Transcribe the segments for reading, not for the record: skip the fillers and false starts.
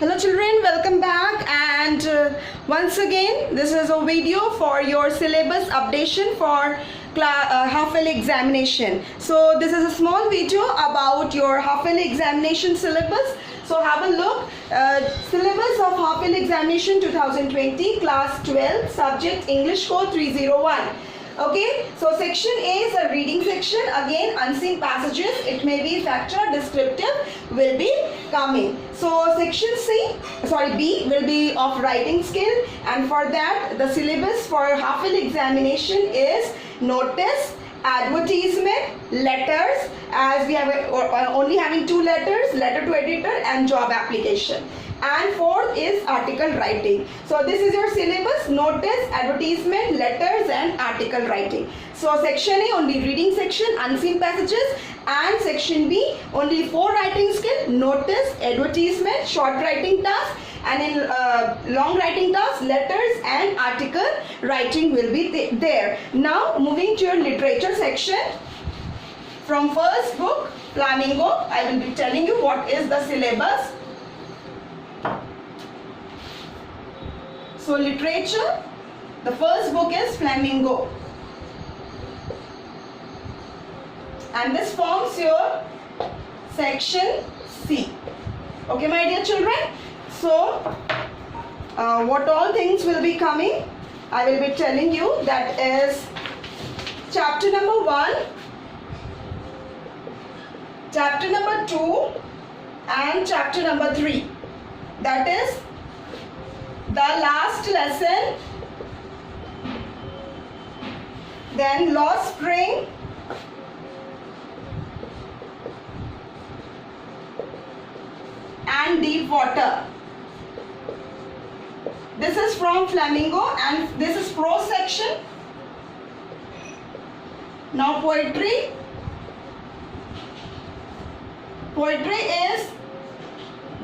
Hello children, welcome back, and once again this is a video for your syllabus updation for half-yearly examination. So this is a small video about your half-yearly examination syllabus. So have a look. Syllabus of half-yearly examination 2020, class 12, subject English code 301. Okay, so section A is a reading section. Again, unseen passages, it may be factor, descriptive will be coming. So section B will be of writing skill, and for that the syllabus for half-yearly examination is notice, advertisement, letters, as we have only having two letters, letter to editor and job application. And fourth is article writing. So this is your syllabus: notice, advertisement, letters and article writing. So section A only reading section, unseen passages, and section B only 4 writing skill: notice, advertisement, short writing task, and in long writing task, letters and article writing will be there. Now moving to your literature section. From first book, Flamingo, I will be telling you what is the syllabus. So literature, the first book is Flamingo, and this forms your section C. Okay, my dear children. So what all things will be coming, I will be telling you. That is chapter number 1, chapter number 2 and chapter number 3. That is the last lesson, then Lost Spring, and Deep Water. This is from Flamingo, and this is prose section. Now poetry. Poetry is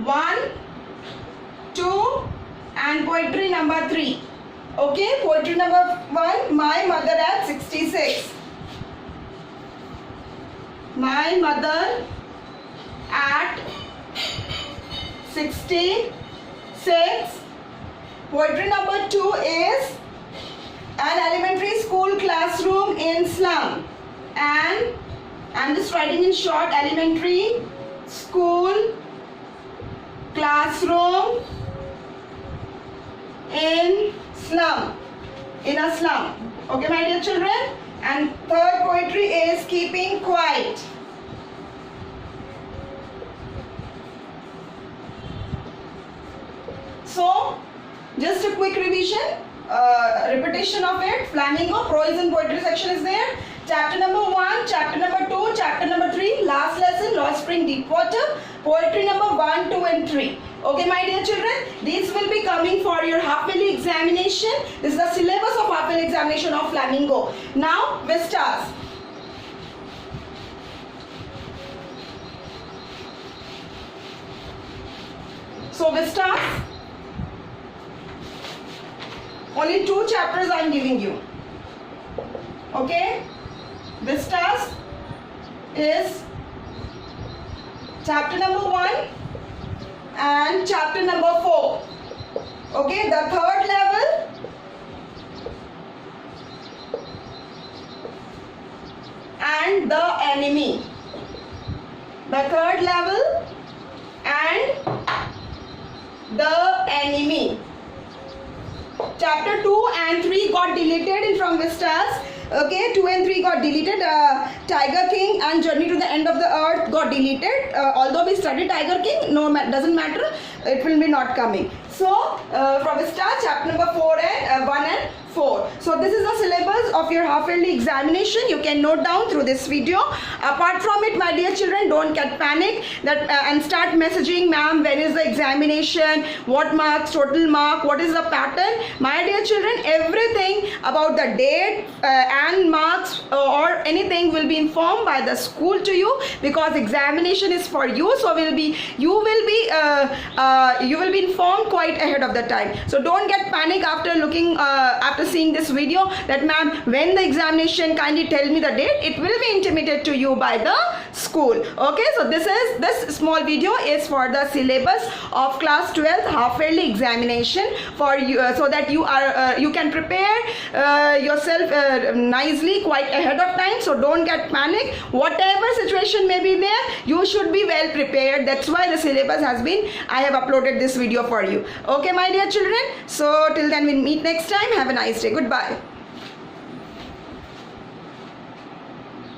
1, 2 and poetry number 3. Okay, poetry number 1, My Mother at 66. My mother at 66. Poetry number 2 is an elementary school classroom in slum. And I'm just writing in short: elementary school classroom in a slum. Okay, my dear children. And third poetry is Keeping Quiet. So just a quick revision, repetition of it. Flamingo, prose and poetry section is there. Chapter number 1, chapter number 2, chapter number 3, last lesson Lost Spring, Deep Water, poetry number 1, 2 and 3. Okay, my dear children, these will be coming for your half-yearly examination. This is the syllabus of half-yearly examination of Flamingo. Now, Vistas. So, Vistas, only 2 chapters I am giving you. Okay, Vistas is chapter number 1 and chapter number 4. Okay, the third level and the enemy. The third level and the enemy. Chapter 2 and 3 got deleted from Vistas. Okay, 2 and 3 got deleted. Tiger King and Journey to the End of the Earth got deleted. Although we studied Tiger King, doesn't matter. It will be not coming. So from Vistas, chapter number 4 and 1 and 4. So this is the syllabus of your half-yearly examination. You can note down through this video. Apart from it, my dear children, don't get panic and start messaging, ma'am, when is the examination, what marks, total mark, what is the pattern. My dear children, everything about the date and marks or anything will be informed by the school to you, because examination is for you. So you will be informed quite quite ahead of the time. So don't get panic after after seeing this video that ma'am, when the examination, kindly tell me the date. It will be intimated to you by the school. Okay, so this small video is for the syllabus of class 12 half yearly examination for you, so that you can prepare yourself nicely quite ahead of time. So don't get panic. Whatever situation may be there, you should be well prepared. That's why the syllabus has been, I have uploaded this video for you. Okay, my dear children. So till then, we'll meet next time. Have a nice day. Goodbye.